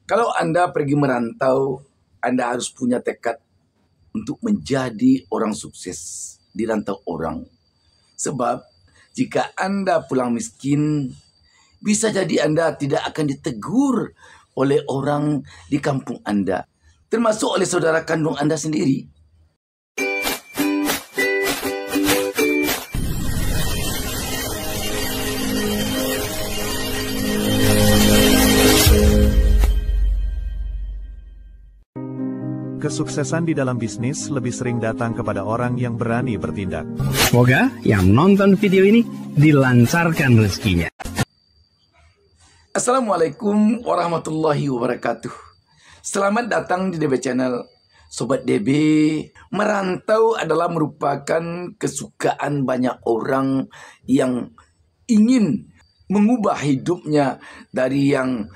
Kalau Anda pergi merantau, Anda harus punya tekad untuk menjadi orang sukses di rantau orang. Sebab jika Anda pulang miskin, bisa jadi Anda tidak akan ditegur oleh orang di kampung Anda, termasuk oleh saudara kandung Anda sendiri. Kesuksesan di dalam bisnis lebih sering datang kepada orang yang berani bertindak. Semoga yang menonton video ini dilancarkan rezekinya. Assalamualaikum warahmatullahi wabarakatuh. Selamat datang di DB Channel. Sobat DB, merantau adalah merupakan kesukaan banyak orang yang ingin mengubah hidupnya dari yang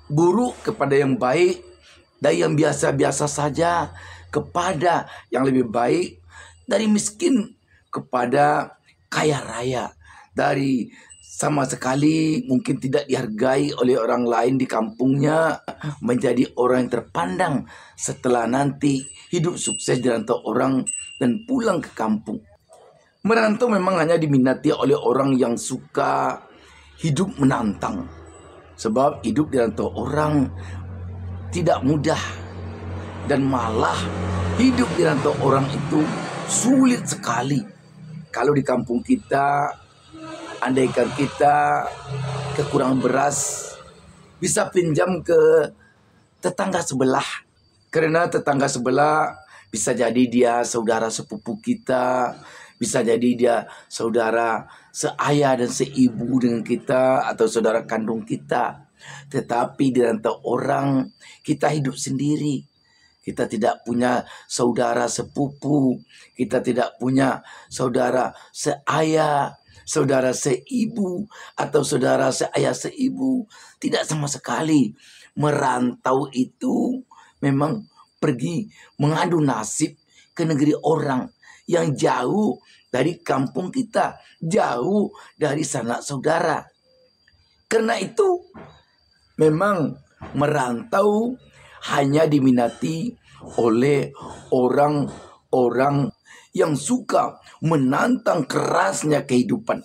buruk kepada yang baik, dari yang biasa-biasa saja kepada yang lebih baik, dari miskin kepada kaya raya, dari sama sekali mungkin tidak dihargai oleh orang lain di kampungnya menjadi orang yang terpandang setelah nanti hidup sukses di rantau orang dan pulang ke kampung. Merantau memang hanya diminati oleh orang yang suka hidup menantang, sebab hidup di rantau orang tidak mudah, dan malah hidup di rantau orang itu sulit sekali. Kalau di kampung kita, andaikan kita kekurangan beras, bisa pinjam ke tetangga sebelah. Karena tetangga sebelah bisa jadi dia saudara sepupu kita, bisa jadi dia saudara seayah dan seibu dengan kita, atau saudara kandung kita. Tetapi di rantau orang kita hidup sendiri. Kita tidak punya saudara sepupu, kita tidak punya saudara seayah, saudara seibu, atau saudara seayah seibu. Tidak sama sekali. Merantau itu memang pergi mengadu nasib ke negeri orang yang jauh dari kampung kita, jauh dari sanak saudara. Karena itu memang merantau hanya diminati oleh orang-orang yang suka menantang kerasnya kehidupan.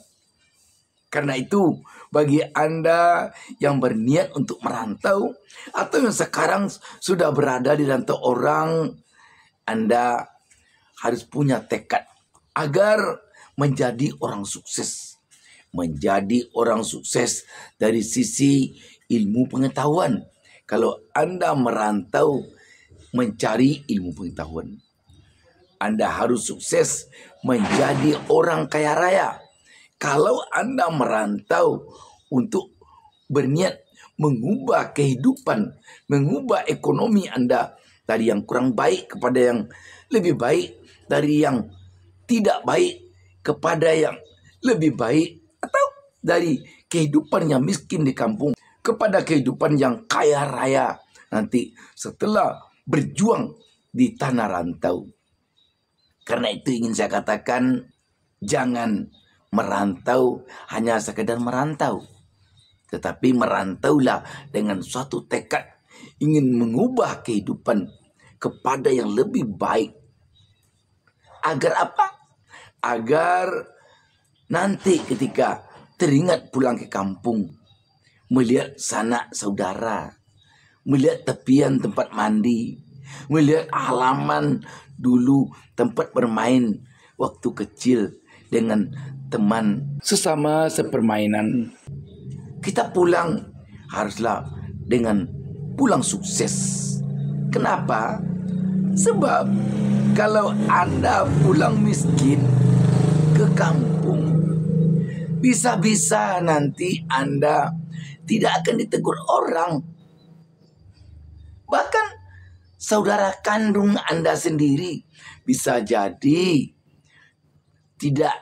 Karena itu, bagi Anda yang berniat untuk merantau atau yang sekarang sudah berada di rantau orang, Anda harus punya tekad agar menjadi orang sukses. Menjadi orang sukses dari sisi ilmu pengetahuan. Kalau Anda merantau mencari ilmu pengetahuan, Anda harus sukses menjadi orang kaya raya. Kalau Anda merantau untuk berniat mengubah kehidupan, mengubah ekonomi Anda dari yang kurang baik kepada yang lebih baik, dari yang tidak baik kepada yang lebih baik, atau dari kehidupan yang miskin di kampung kepada kehidupan yang kaya raya nanti setelah berjuang di tanah rantau. Karena itu ingin saya katakan, jangan merantau hanya sekedar merantau, tetapi merantaulah dengan suatu tekad ingin mengubah kehidupan kepada yang lebih baik. Agar apa? Agar nanti ketika teringat pulang ke kampung, melihat sanak saudara, melihat tepian tempat mandi, melihat halaman dulu tempat bermain waktu kecil dengan teman sesama sepermainan. Kita pulang haruslah dengan pulang sukses. Kenapa? Sebab kalau Anda pulang miskin ke kampung, bisa-bisa nanti Anda tidak akan ditegur orang. Bahkan saudara kandung Anda sendiri bisa jadi tidak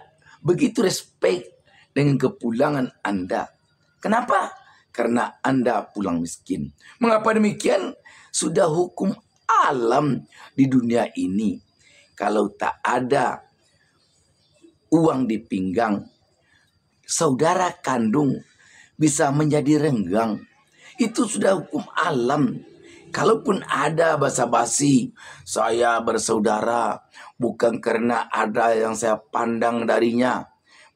begitu respect dengan kepulangan Anda. Kenapa? Karena Anda pulang miskin. Mengapa demikian? Sudah hukum alam di dunia ini. Kalau tak ada uang di pinggang, saudara kandung bisa menjadi renggang. Itu sudah hukum alam. Kalaupun ada basa-basi, saya bersaudara bukan karena ada yang saya pandang darinya,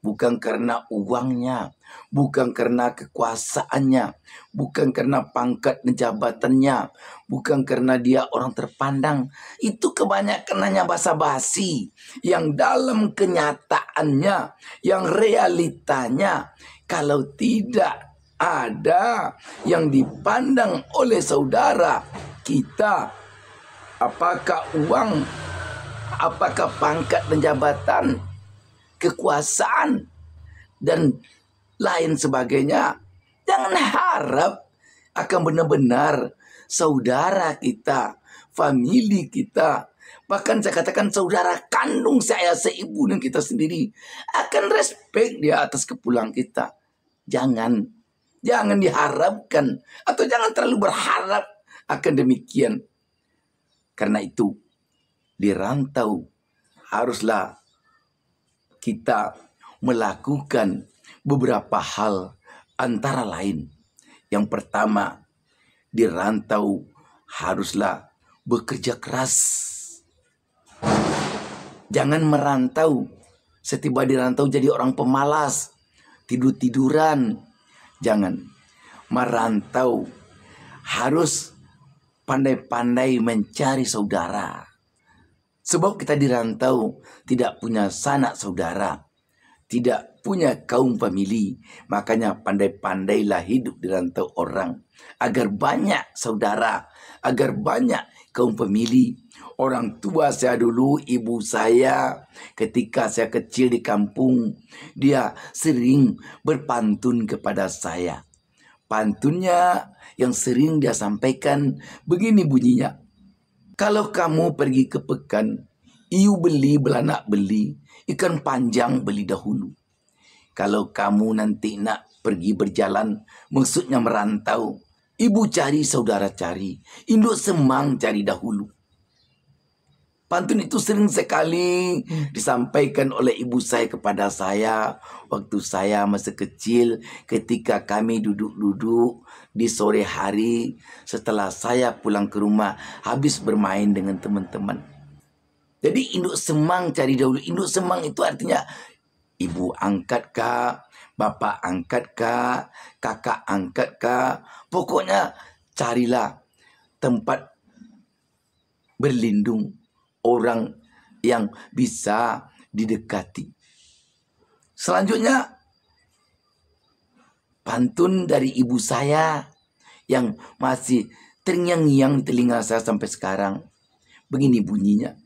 bukan karena uangnya, bukan karena kekuasaannya, bukan karena pangkat dan jabatannya, bukan karena dia orang terpandang. Itu kebanyakan hanya basa-basi yang dalam kenyataannya, yang realitanya, kalau tidak ada yang dipandang oleh saudara kita, apakah uang, apakah pangkat dan jabatan, kekuasaan, dan lain sebagainya, jangan harap akan benar-benar saudara kita, famili kita, bahkan saya katakan saudara kandung saya seibu dan kita sendiri, akan respect dia atas kepulangan kita. Jangan diharapkan atau jangan terlalu berharap akan demikian. Karena itu di rantau haruslah kita melakukan beberapa hal, antara lain yang pertama, di rantau haruslah bekerja keras. Jangan merantau setiba di rantau jadi orang pemalas, tidur-tiduran. Jangan. Merantau harus pandai-pandai mencari saudara. Sebab kita di rantau tidak punya sanak saudara, tidak punya kaum famili. Makanya pandai-pandailah hidup di rantau orang, agar banyak saudara, agar banyak kaum famili. Orang tua saya dulu, ibu saya ketika saya kecil di kampung, dia sering berpantun kepada saya. Pantunnya yang sering dia sampaikan begini bunyinya. Kalau kamu pergi ke pekan, iu beli belanak beli, ikan panjang beli dahulu. Kalau kamu nanti nak pergi berjalan, maksudnya merantau, ibu cari, saudara cari, induk semang cari dahulu. Pantun itu sering sekali disampaikan oleh ibu saya kepada saya waktu saya masih kecil, ketika kami duduk-duduk di sore hari setelah saya pulang ke rumah habis bermain dengan teman-teman. Jadi induk semang cari dahulu. Induk semang itu artinya ibu angkat kah, bapak angkat kah, kakak angkat kah, pokoknya carilah tempat berlindung, orang yang bisa didekati. Selanjutnya, pantun dari ibu saya yang masih terngiang-ngiang telinga saya sampai sekarang. Begini bunyinya.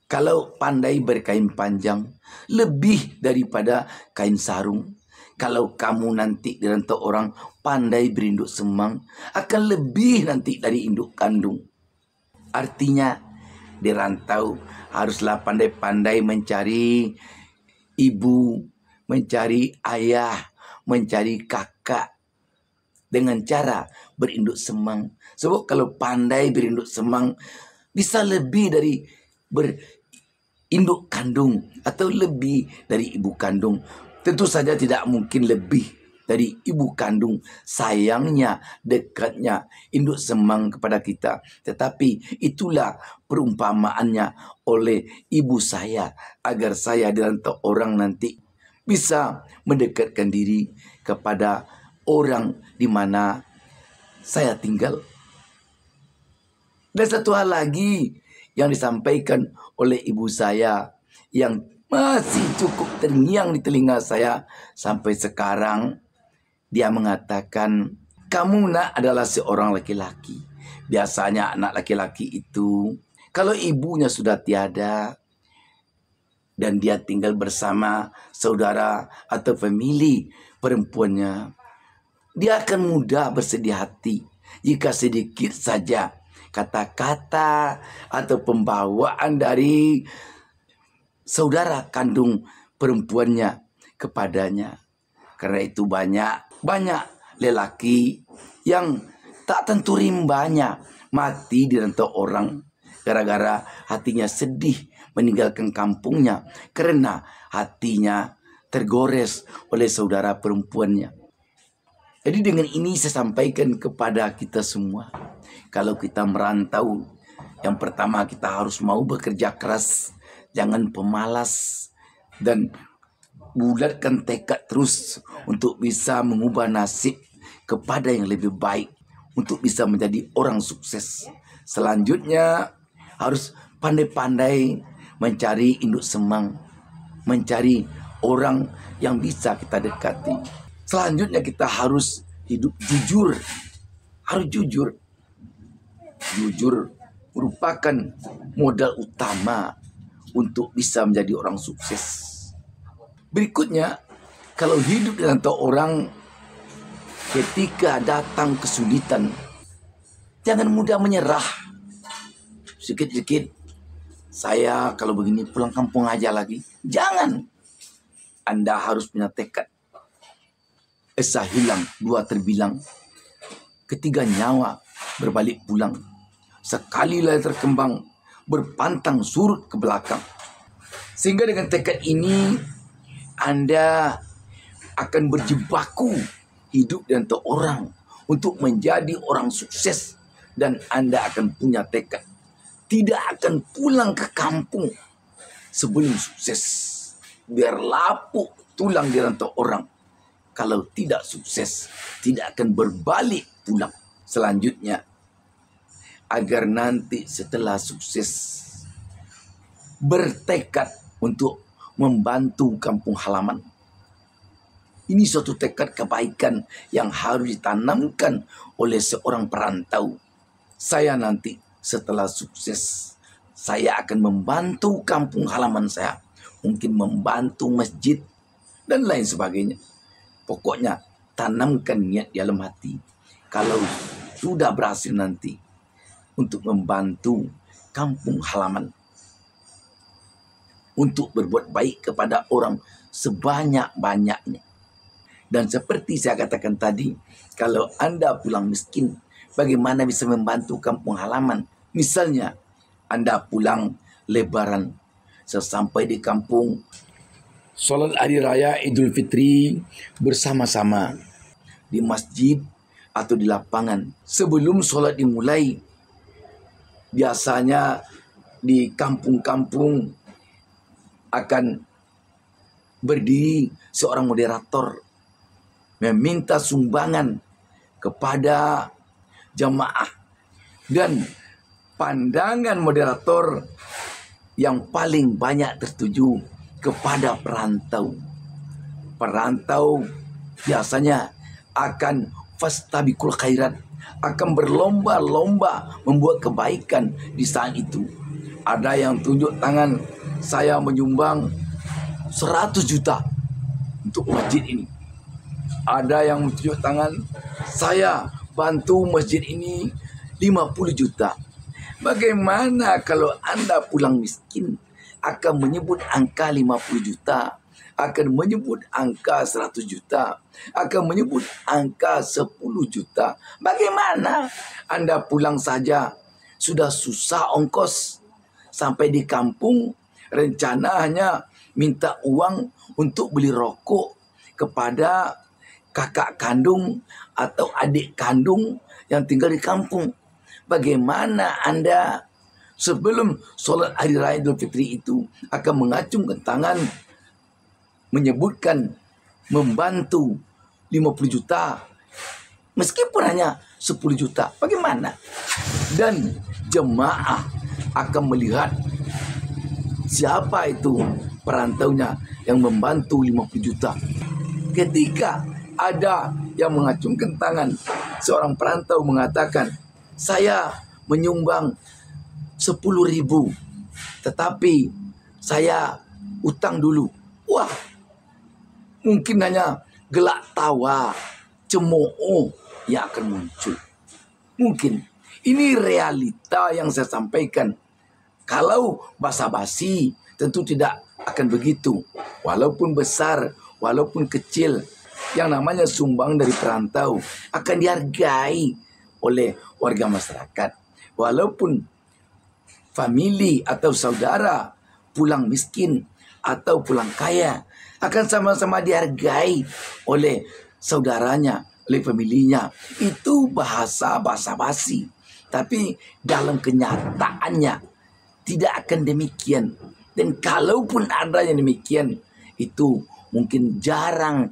Kalau pandai berkain panjang, lebih daripada kain sarung. Kalau kamu nanti dirantau orang pandai berinduk semang, akan lebih nanti dari induk kandung. Artinya, di rantau haruslah pandai-pandai mencari ibu, mencari ayah, mencari kakak dengan cara berinduk semang. Sebab kalau pandai berinduk semang, bisa lebih dari berinduk kandung atau lebih dari ibu kandung. Tentu saja tidak mungkin lebih dari ibu kandung, sayangnya, dekatnya induk semang kepada kita. Tetapi itulah perumpamaannya oleh ibu saya, agar saya dirantau orang nanti bisa mendekatkan diri kepada orang di mana saya tinggal. Dan satu hal lagi yang disampaikan oleh ibu saya yang masih cukup terngiang di telinga saya sampai sekarang. Dia mengatakan, kamu nak adalah seorang laki-laki. Biasanya anak laki-laki itu, kalau ibunya sudah tiada, dan dia tinggal bersama saudara atau famili perempuannya, dia akan mudah bersedih hati jika sedikit saja kata-kata atau pembawaan dari saudara kandung perempuannya kepadanya. Karena itu banyak lelaki yang tak tentu rimbanya mati dirantau orang gara-gara hatinya sedih meninggalkan kampungnya karena hatinya tergores oleh saudara perempuannya. Jadi dengan ini saya sampaikan kepada kita semua, kalau kita merantau, yang pertama kita harus mau bekerja keras, jangan pemalas, dan bulatkan tekad terus untuk bisa mengubah nasib kepada yang lebih baik, untuk bisa menjadi orang sukses. Selanjutnya harus pandai-pandai mencari induk semang, mencari orang yang bisa kita dekati. Selanjutnya kita harus hidup jujur. Harus jujur. Jujur merupakan modal utama untuk bisa menjadi orang sukses. Berikutnya, kalau hidup dengan orang ketika datang kesulitan, jangan mudah menyerah. Sedikit-sedikit, saya kalau begini pulang kampung aja lagi. Jangan. Anda harus punya tekad. Esa hilang, dua terbilang. Ketiga nyawa berbalik pulang. Sekali lagi terkembang, berpantang surut ke belakang. Sehingga dengan tekad ini, Anda akan berjibaku hidup dengan orang untuk menjadi orang sukses. Dan Anda akan punya tekad. Tidak akan pulang ke kampung sebelum sukses. Biar lapuk tulang di rantau orang. Kalau tidak sukses, tidak akan berbalik pulang. Selanjutnya, agar nanti setelah sukses, bertekad untuk membantu kampung halaman. Ini suatu tekad kebaikan yang harus ditanamkan oleh seorang perantau. Saya nanti setelah sukses, saya akan membantu kampung halaman saya. Mungkin membantu masjid dan lain sebagainya. Pokoknya tanamkan niat di dalam hati. Kalau sudah berhasil nanti untuk membantu kampung halaman, untuk berbuat baik kepada orang sebanyak-banyaknya. Dan seperti saya katakan tadi, kalau Anda pulang miskin, bagaimana bisa membantu kampung halaman? Misalnya, Anda pulang lebaran, sesampai di kampung, sholat hari raya Idul Fitri bersama-sama di masjid atau di lapangan. Sebelum sholat dimulai, biasanya di kampung-kampung akan berdiri seorang moderator meminta sumbangan kepada jamaah. Dan pandangan moderator yang paling banyak tertuju kepada perantau. Perantau biasanya akan fastabiqul khairat, akan berlomba-lomba membuat kebaikan di saat itu. Ada yang tunjuk tangan, saya menyumbang 100 juta untuk masjid ini. Ada yang tunjuk tangan, saya bantu masjid ini 50 juta. Bagaimana kalau Anda pulang miskin, akan menyebut angka 50 juta, akan menyebut angka 100 juta, akan menyebut angka 10 juta. Bagaimana Anda pulang saja sudah susah ongkos, sampai di kampung rencana hanya minta uang untuk beli rokok kepada kakak kandung atau adik kandung yang tinggal di kampung. Bagaimana Anda sebelum solat hari raya Idul Fitri itu akan mengacungkan tangan, menyebutkan membantu 50 juta, meskipun hanya 10 juta. Bagaimana? Dan jemaah akan melihat siapa itu perantaunya yang membantu 50 juta. Ketika ada yang mengacungkan tangan, seorang perantau mengatakan, saya menyumbang 10.000, tetapi saya utang dulu. Wah, mungkin hanya gelak tawa, cemooh yang akan muncul. Mungkin ini realita yang saya sampaikan. Kalau basa-basi tentu tidak akan begitu. Walaupun besar, walaupun kecil, yang namanya sumbang dari perantau akan dihargai oleh warga masyarakat. Walaupun famili atau saudara pulang miskin atau pulang kaya akan sama-sama dihargai oleh saudaranya, oleh familinya. Itu bahasa basi. Tapi dalam kenyataannya tidak akan demikian. Dan kalaupun ada yang demikian, itu mungkin jarang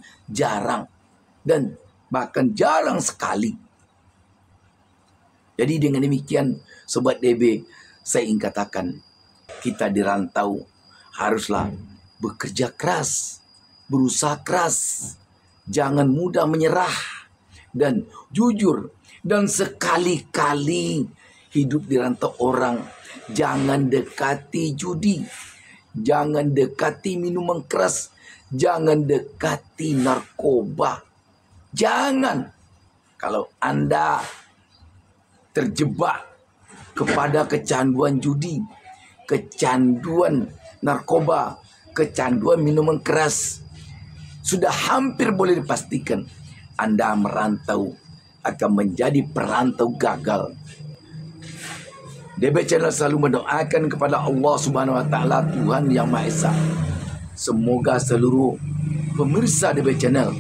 dan bahkan jarang sekali. Jadi dengan demikian, Sobat DB, saya ingin katakan, kita di rantau haruslah bekerja keras, berusaha keras, jangan mudah menyerah, dan jujur. Dan sekali-kali hidup di rantau orang, jangan dekati judi, jangan dekati minuman keras, jangan dekati narkoba. Jangan. Kalau Anda terjebak kepada kecanduan judi, kecanduan narkoba, kecanduan minuman keras, sudah hampir boleh dipastikan Anda merantau akan menjadi perantau gagal. DB Channel selalu mendoakan kepada Allah Subhanahu wa taala, Tuhan Yang Maha Esa. Semoga seluruh pemirsa DB Channel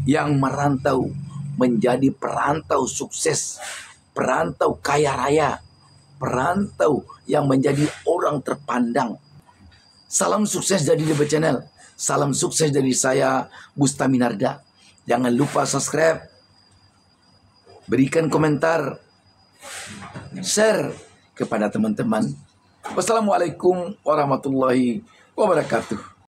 yang merantau menjadi perantau sukses, perantau kaya raya, perantau yang menjadi orang terpandang. Salam sukses dari DB Channel. Salam sukses dari saya, Bustaminarda. Jangan lupa subscribe, berikan komentar, share kepada teman-teman. Wassalamualaikum warahmatullahi wabarakatuh.